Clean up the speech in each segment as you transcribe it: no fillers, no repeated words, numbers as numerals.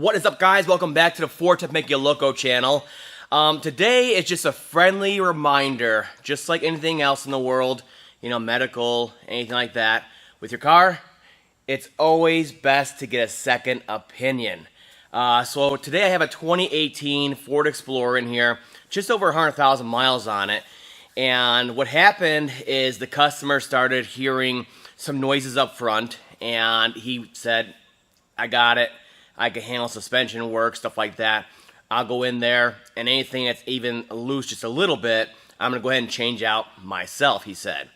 What is up, guys? Welcome back to the FordTechMakuloco channel. Today is just a friendly reminder, just like anything else in the world, you know, medical, anything like that. With your car, it's always best to get a second opinion. So today I have a 2018 Ford Explorer in here, just over 100,000 miles on it. And what happened is the customer started hearing some noises up front, and he said, I got it. I can handle suspension work, stuff like that. I'll go in there, and anything that's even loose just a little bit, I'm going to go ahead and change out myself, he said.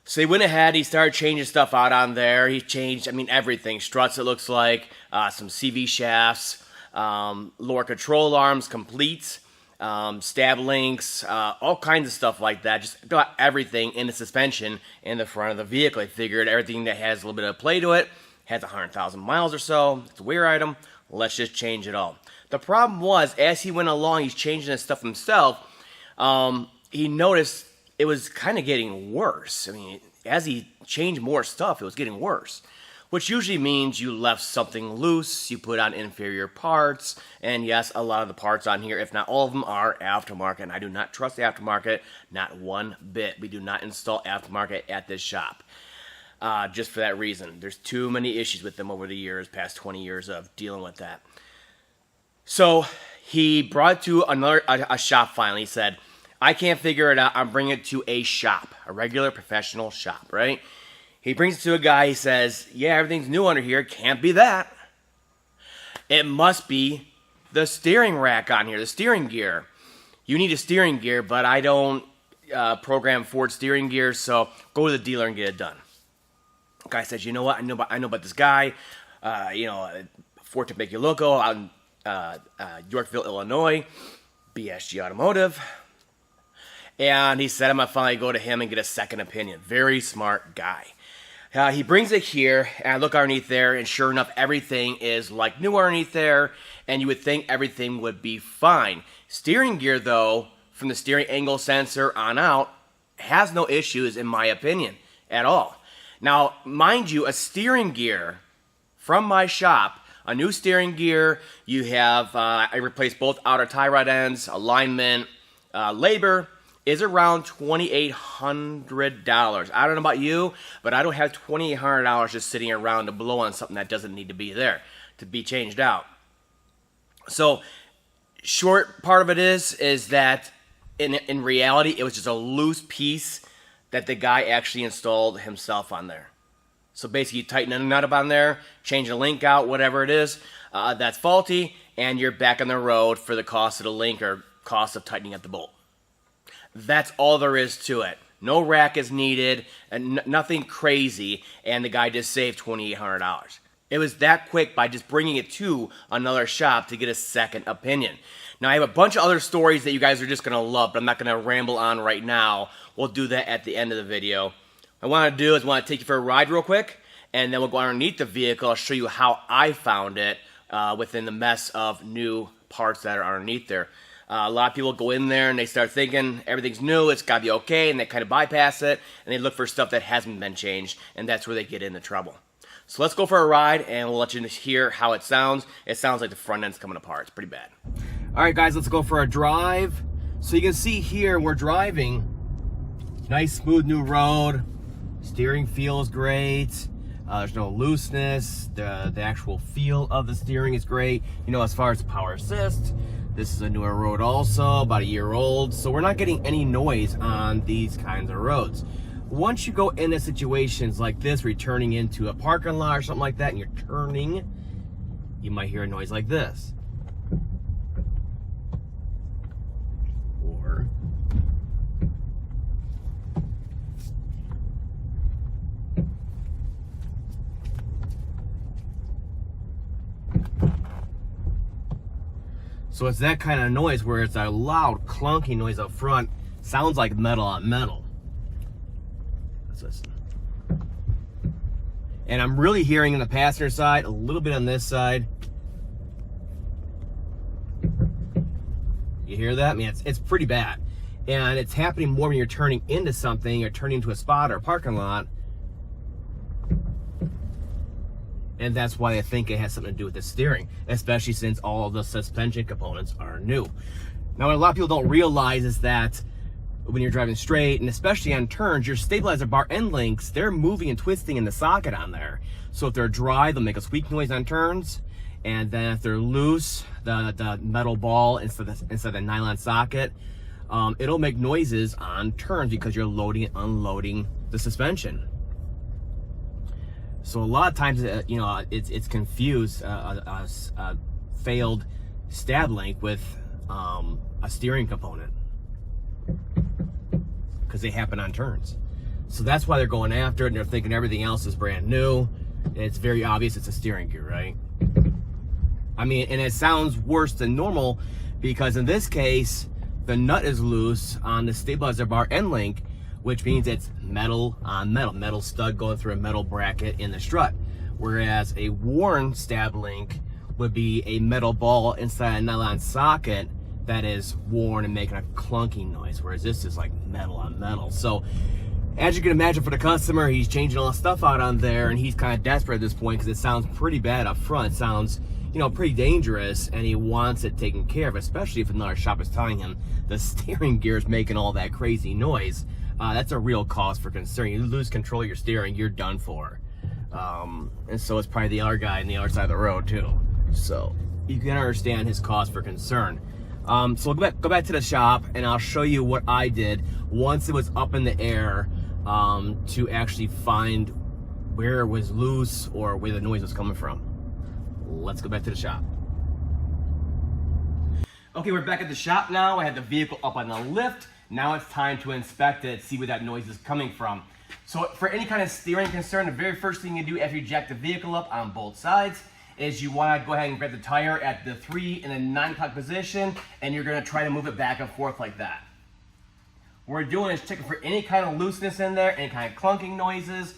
So he went ahead, he started changing stuff out on there. He changed, everything. Struts, it looks like, some CV shafts, lower control arms, completes, stab links, all kinds of stuff like that. Just got everything in the suspension in the front of the vehicle. I figured everything that has a little bit of play to it, has 100,000 miles or so. It's a weird item. Let's just change it all. The problem was, as he went along, he's changing this stuff himself. He noticed it was kind of getting worse. As he changed more stuff, it was getting worse. Which usually means you left something loose, you put on inferior parts, and yes, a lot of the parts on here, if not all of them, are aftermarket. And I do not trust the aftermarket, not one bit. We do not install aftermarket at this shop. Just for that reason. There's too many issues with them over the years, past 20 years of dealing with that. So he brought it to a shop finally. He said, I can't figure it out. I'm bringing it to a shop, a regular professional shop, right? He brings it to a guy. He says, yeah, everything's new under here. Can't be that. It must be the steering rack on here, the steering gear. You need a steering gear, but I don't program Ford steering gear, so go to the dealer and get it done. Guy says, you know what? I know about this guy. FordTechMakuloco out in Yorkville, Illinois, BSG Automotive. And he said, I'm gonna finally go to him and get a second opinion. Very smart guy. He brings it here, and I look underneath there, and sure enough, everything is like new underneath there, and you would think everything would be fine. Steering gear, though, from the steering angle sensor on out, has no issues, in my opinion, at all. Now, mind you, a steering gear from my shop, a new steering gear, you have, I replaced both outer tie rod ends, alignment, labor, is around $2,800. I don't know about you, but I don't have $2,800 just sitting around to blow on something that doesn't need to be there, to be changed out. So, short part of it is that in reality, it was just a loose piece that the guy actually installed himself on there. So basically, you tighten a nut up on there, change the link out, whatever it is, that's faulty, and you're back on the road for the cost of the link or cost of tightening up the bolt. That's all there is to it. No rack is needed, and nothing crazy, and the guy just saved $2,800. It was that quick by just bringing it to another shop to get a second opinion. Now, I have a bunch of other stories that you guys are just going to love, but I'm not going to ramble on right now. We'll do that at the end of the video. What I want to do is take you for a ride real quick, and then we'll go underneath the vehicle. I'll show you how I found it within the mess of new parts that are underneath there. A lot of people go in there and they start thinking everything's new, it's got to be okay, and they kind of bypass it, and they look for stuff that hasn't been changed, and that's where they get into trouble. So let's go for a ride, and we'll let you hear how it sounds. It sounds like the front end's coming apart. It's pretty bad. All right, guys, let's go for a drive. So you can see here, we're driving. Nice, smooth new road. Steering feels great. There's no looseness. The actual feel of the steering is great. You know, as far as the power assist, this is a newer road also, about a year old. So we're not getting any noise on these kinds of roads. Once you go into situations like this, where you're turning into a parking lot or something like that, and you're turning, you might hear a noise like this. Or so it's that kind of noise where it's a loud, clunky noise up front. Sounds like metal on metal. Let's listen. And I'm really hearing in the passenger side, a little bit on this side. You hear that? I mean, it's pretty bad. And it's happening more when you're turning into something, or turning into a spot or a parking lot. And that's why I think it has something to do with the steering, especially since all the suspension components are new. Now, what a lot of people don't realize is that when you're driving straight, and especially on turns, your stabilizer bar end links, they're moving and twisting in the socket on there. So if they're dry, they'll make a squeak noise on turns. And then if they're loose, the metal ball instead of the nylon socket, it'll make noises on turns because you're loading and unloading the suspension. So a lot of times, you know, it's confused a failed stab link with a steering component because they happen on turns. So that's why they're going after it, and they're thinking everything else is brand new. It's very obvious it's a steering gear, right? I mean, and it sounds worse than normal because in this case, the nut is loose on the stabilizer bar end link, which means it's metal on metal stud going through a metal bracket in the strut. Whereas a worn stab link would be a metal ball inside a nylon socket that is worn and making a clunking noise, whereas this is like metal on metal. So as you can imagine, for the customer, he's changing all the stuff out on there, and he's kind of desperate at this point because it sounds pretty bad up front. It sounds, you know, pretty dangerous, and he wants it taken care of, especially if another shop is telling him the steering gear is making all that crazy noise. That's a real cause for concern. You lose control of your steering, you're done for. And so it's probably the other guy on the other side of the road too. So you can understand his cause for concern. So we'll go back to the shop, and I'll show you what I did once it was up in the air to actually find where it was loose or where the noise was coming from. Let's go back to the shop. Okay, we're back at the shop now. I had the vehicle up on the lift. Now it's time to inspect it, see where that noise is coming from. So for any kind of steering concern, the very first thing you do after you jack the vehicle up on both sides is you want to go ahead and grab the tire at the 3 and the 9 o'clock position, and you're going to try to move it back and forth like that. What we're doing is checking for any kind of looseness in there, any kind of clunking noises,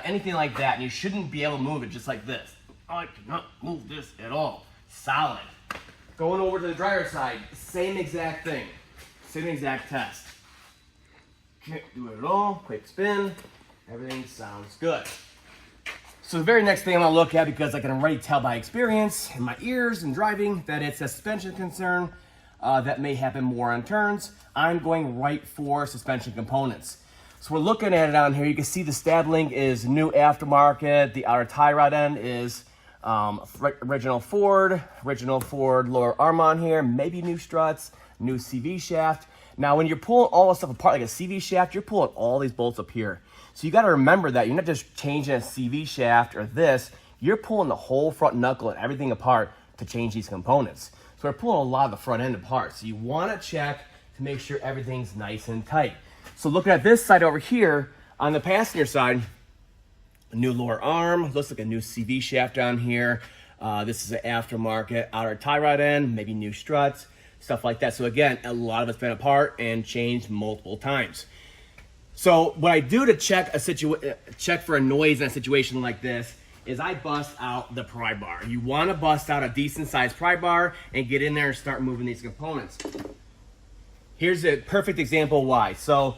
anything like that, and you shouldn't be able to move it just like this. I cannot move this at all. Solid. Going over to the driver's side, same exact thing. Same exact test. Can't do it at all. Quick spin. Everything sounds good. So the very next thing I'm going to look at, because I can already tell by experience in my ears and driving that it's a suspension concern that may happen more on turns, I'm going right for suspension components. So we're looking at it on here. You can see the stab link is new aftermarket. The outer tie rod end is original Ford lower arm on here, maybe new struts, new CV shaft. Now when you're pulling all this stuff apart like a CV shaft, you're pulling all these bolts up here. So you got to remember that you're not just changing a CV shaft or this, you're pulling the whole front knuckle and everything apart to change these components. So we're pulling a lot of the front end apart. So you want to check to make sure everything's nice and tight. So looking at this side over here, on the passenger side, a new lower arm, looks like a new CV shaft down here. This is an aftermarket outer tie rod end, maybe new struts, stuff like that. So again, a lot of it's been apart and changed multiple times. So what I do to check for a noise in a situation like this is I bust out the pry bar. You want to bust out a decent sized pry bar and get in there and start moving these components. Here's a perfect example why. So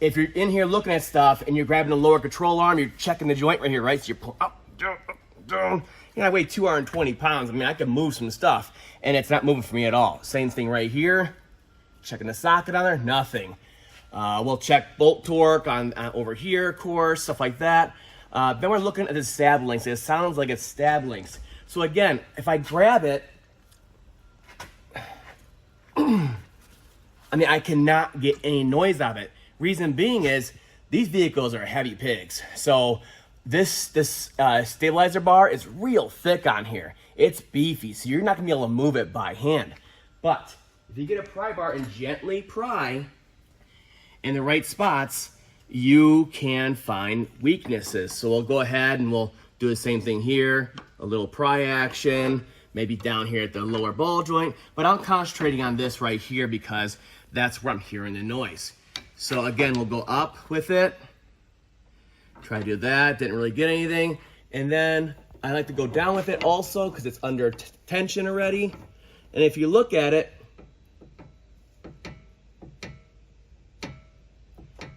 if you're in here looking at stuff and you're grabbing the lower control arm, you're checking the joint right here, right? So you pull up, down. You know, I weigh 220 pounds. I mean, I can move some stuff and it's not moving for me at all. Same thing right here. Checking the socket on there, nothing. We'll check bolt torque on over here, of course, stuff like that. Then we're looking at the stab links. It sounds like it's stab links. So again, if I grab it, I mean, I cannot get any noise out of it. Reason being is these vehicles are heavy pigs. So this stabilizer bar is real thick on here. It's beefy, so you're not gonna be able to move it by hand. But if you get a pry bar and gently pry in the right spots, you can find weaknesses. So we'll go ahead and we'll do the same thing here, a little pry action, maybe down here at the lower ball joint, but I'm concentrating on this right here because that's where I'm hearing the noise. So again, we'll go up with it, try to do that, didn't really get anything. And then I like to go down with it also because it's under tension already. And if you look at it,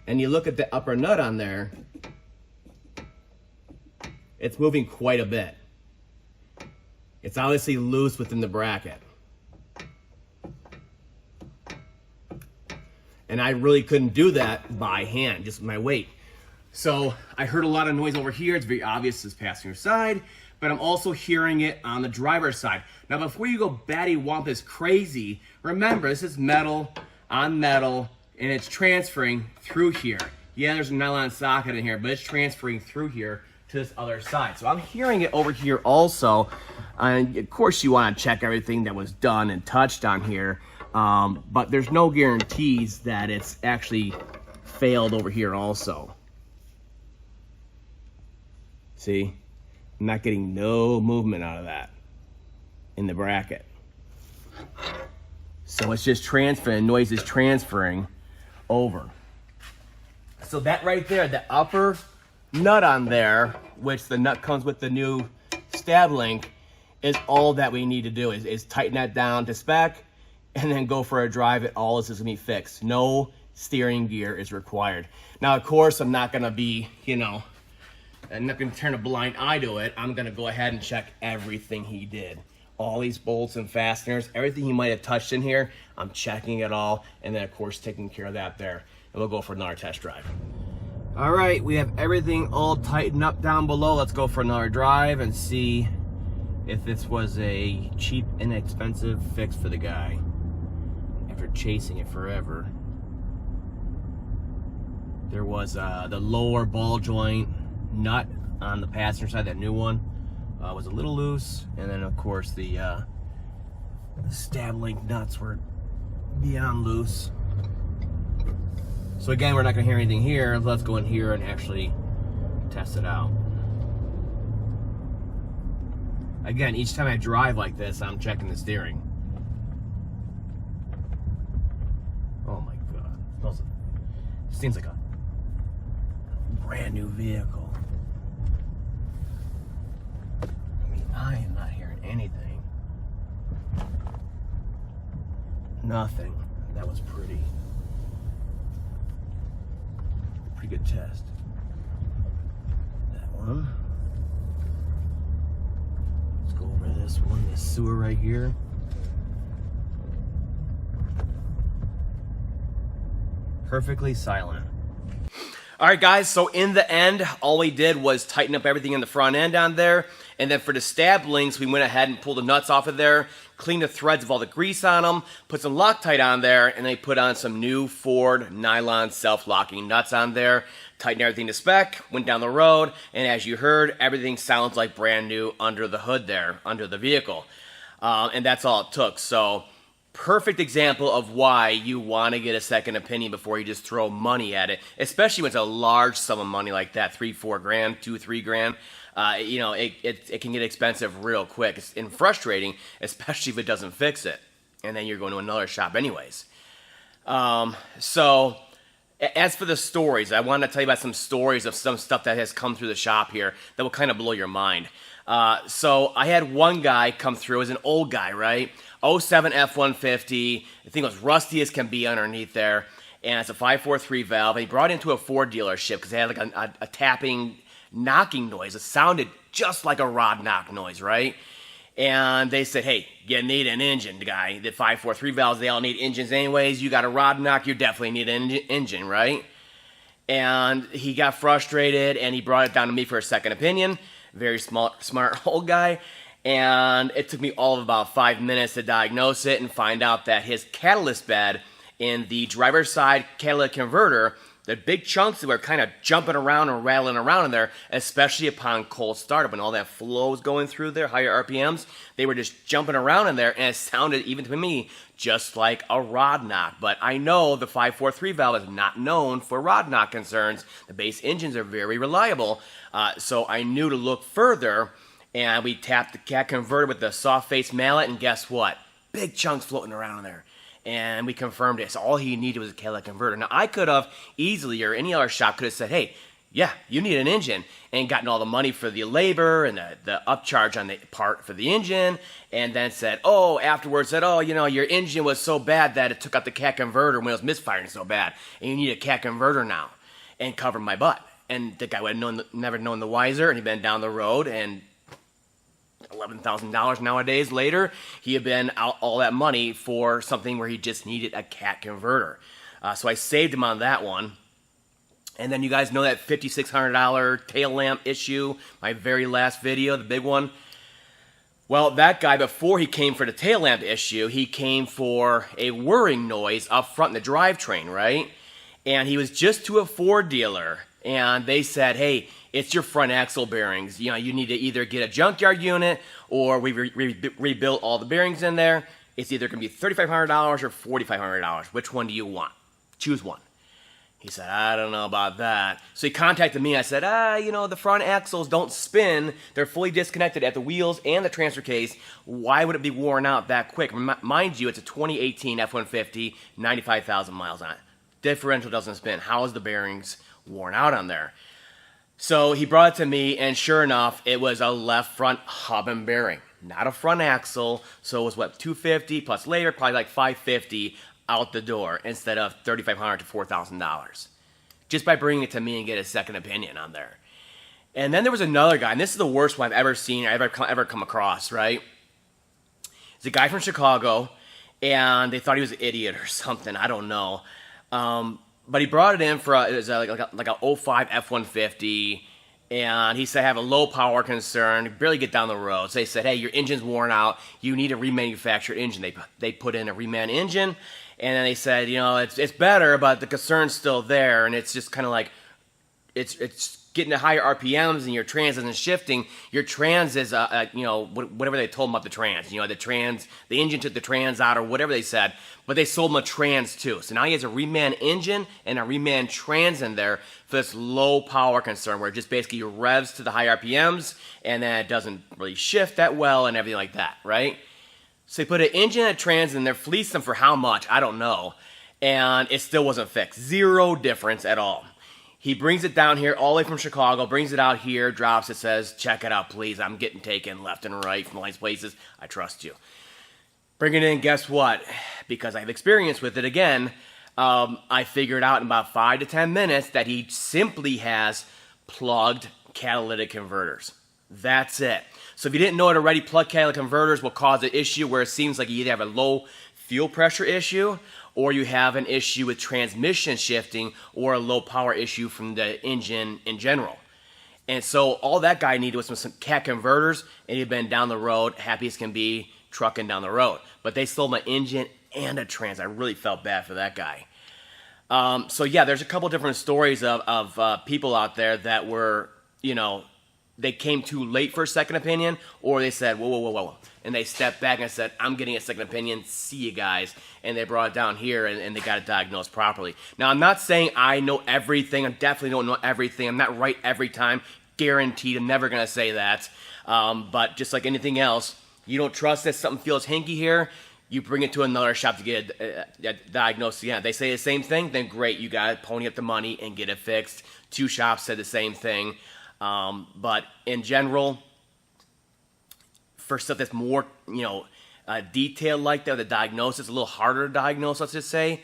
and you look at the upper nut on there, it's moving quite a bit. It's obviously loose within the bracket. And I really couldn't do that by hand, just my weight. So I heard a lot of noise over here. It's very obvious this passenger side, but I'm also hearing it on the driver's side. Now, before you go batty wampus crazy, remember, this is metal on metal, and it's transferring through here. Yeah, there's a nylon socket in here, but it's transferring through here to this other side. So I'm hearing it over here also. And of course, you want to check everything that was done and touched on here. But there's no guarantees that it's actually failed over here also. See? I'm not getting no movement out of that in the bracket. So it's just transferring, noise is transferring over. So that right there, the upper nut on there, which the nut comes with the new stab link, is all that we need to do is tighten that down to spec and then go for a drive. It all is gonna be fixed. No steering gear is required. Now, of course, I'm not gonna be, I'm not gonna turn a blind eye to it. I'm gonna go ahead and check everything he did. All these bolts and fasteners, everything he might have touched in here, I'm checking it all, and then of course taking care of that there. And we'll go for another test drive. All right, we have everything all tightened up down below. Let's go for another drive and see if this was a cheap, inexpensive fix for the guy after chasing it forever. There was the lower ball joint nut on the passenger side, that new one, was a little loose, and then of course the stab link nuts were beyond loose. So again, we're not gonna hear anything here. Let's go in here and actually test it out. Again, each time I drive like this, I'm checking the steering. Oh my God, it seems like a brand new vehicle. I mean, I am not hearing anything. Nothing. That was pretty good test. That one. Let's go over this one, this sewer right here. Perfectly silent. All right, guys, so in the end, all we did was tighten up everything in the front end on there. And then for the stab links, we went ahead and pulled the nuts off of there, cleaned the threads of all the grease on them, put some Loctite on there, and they put on some new Ford nylon self-locking nuts on there, tightened everything to spec, went down the road, and as you heard, everything sounds like brand new under the hood there, under the vehicle. And that's all it took. So perfect example of why you want to get a second opinion before you just throw money at it, especially when it's a large sum of money like that, 3-4 grand, 2-3 grand. It can get expensive real quick and frustrating, especially if it doesn't fix it, and then you're going to another shop anyways. So as for the stories, I want to tell you about some stories of some stuff that has come through the shop here that will kind of blow your mind. So I had one guy come through, as an old guy, right? 07 F-150, I think it was rusty as can be underneath there, and it's a 543 valve, and he brought it into a Ford dealership because they had like a tapping, knocking noise. It sounded just like a rod knock noise, right? And they said, hey, you need an engine, guy. The 543 valves, they all need engines anyways. You got a rod knock, you definitely need an engine, right? And he got frustrated, and he brought it down to me for a second opinion. Very smart old guy. And it took me all of about 5 minutes to diagnose it and find out that his catalyst bed in the driver's side catalytic converter, the big chunks that were kind of jumping around and rattling around in there, especially upon cold startup when all that flow was going through there, higher RPMs, they were just jumping around in there, and it sounded, even to me, just like a rod knock. But I know the 543 valve is not known for rod knock concerns. The base engines are very reliable, so I knew to look further, and we tapped the cat converter with the soft face mallet, and guess what? Big chunks floating around in there. And we confirmed it. So all he needed was a catalytic converter. Now, I could have easily, or any other shop could have said, hey, yeah, you need an engine, and gotten all the money for the labor and the upcharge on the part for the engine, and then said, afterwards said, your engine was so bad that it took out the cat converter when it was misfiring so bad, and you need a cat converter now, and cover my butt. And the guy would have never known the wiser, and he'd been down the road, and $11,000 nowadays later, he had been out all that money for something where he just needed a cat converter. So I saved him on that one. And then you guys know that $5,600 tail lamp issue, my very last video, the big one. Well, that guy, before he came for the tail lamp issue, he came for a whirring noise up front in the drivetrain, right? And he was just to a Ford dealer, and they said, hey, it's your front axle bearings. You know, you need to either get a junkyard unit, or we rebuilt all the bearings in there. It's either going to be $3,500 or $4,500. Which one do you want? Choose one. He said, I don't know about that. So he contacted me. I said, you know, the front axles don't spin. They're fully disconnected at the wheels and the transfer case. Why would it be worn out that quick? Mind you, it's a 2018 F-150, 95,000 miles on it. Differential doesn't spin. How is the bearings worn out on there? So he brought it to me, and sure enough, it was a left front hub and bearing, not a front axle. So it was, what, $250 plus labor, probably like $550 out the door instead of $3,500 to $4,000, just by bringing it to me and get a second opinion on there. And then there was another guy, and this is the worst one I've ever seen, ever come across, right? It's a guy from Chicago, and they thought he was an idiot or something, I don't know. But he brought it in for it was like a 05 F-150, and he said, I have a low power concern, barely get down the road. So they said, hey, your engine's worn out, you need a remanufactured engine. They put in a reman engine, and then they said, you know, it's better, but the concern's still there, and it's just kind of like, it's getting to higher RPMs, and your trans isn't shifting. Your trans is, you know, whatever they told him about the trans. You know, the engine took the trans out, or whatever they said, but they sold him a trans too. So now he has a reman engine and a reman trans in there for this low power concern, where it just basically revs to the high RPMs, and then it doesn't really shift that well and everything like that, right? So they put an engine and a trans in there, fleeced them for how much? I don't know. And it still wasn't fixed. Zero difference at all. He brings it down here all the way from Chicago, brings it out here, drops it, says, check it out, please. I'm getting taken left and right from nice places. I trust you. Bring it in, guess what? Because I have experience with it again, I figured out in about 5 to 10 minutes that he simply has plugged catalytic converters. That's it. So if you didn't know it already, plugged catalytic converters will cause an issue where it seems like you either have a low fuel pressure issue, or you have an issue with transmission shifting, or a low power issue from the engine in general. And so all that guy needed was some cat converters, and he'd been down the road, happy as can be, trucking down the road. But they sold my engine and a trans. I really felt bad for that guy. So yeah, there's a couple different stories of people out there that were, you know, they came too late for a second opinion, or they said, whoa. And they stepped back and said, I'm getting a second opinion, see you guys. And they brought it down here, and they got it diagnosed properly. Now, I'm not saying I know everything. I definitely don't know everything. I'm not right every time. Guaranteed, I'm never going to say that. But just like anything else, you don't trust that something feels hinky here, you bring it to another shop to get it diagnosed again. They say the same thing, then great, you got to pony up the money and get it fixed. 2 shops said the same thing. But in general, for stuff that's more, you know, detailed like that, the diagnosis, a little harder to diagnose, let's just say,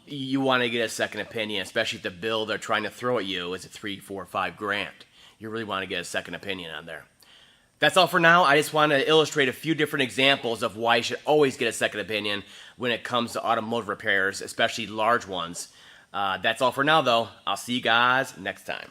you want to get a second opinion, especially if the bill they're trying to throw at you is a $3, $4, $5 grand. You really want to get a second opinion on there. That's all for now. I just want to illustrate a few different examples of why you should always get a second opinion when it comes to automotive repairs, especially large ones. That's all for now, though. I'll see you guys next time.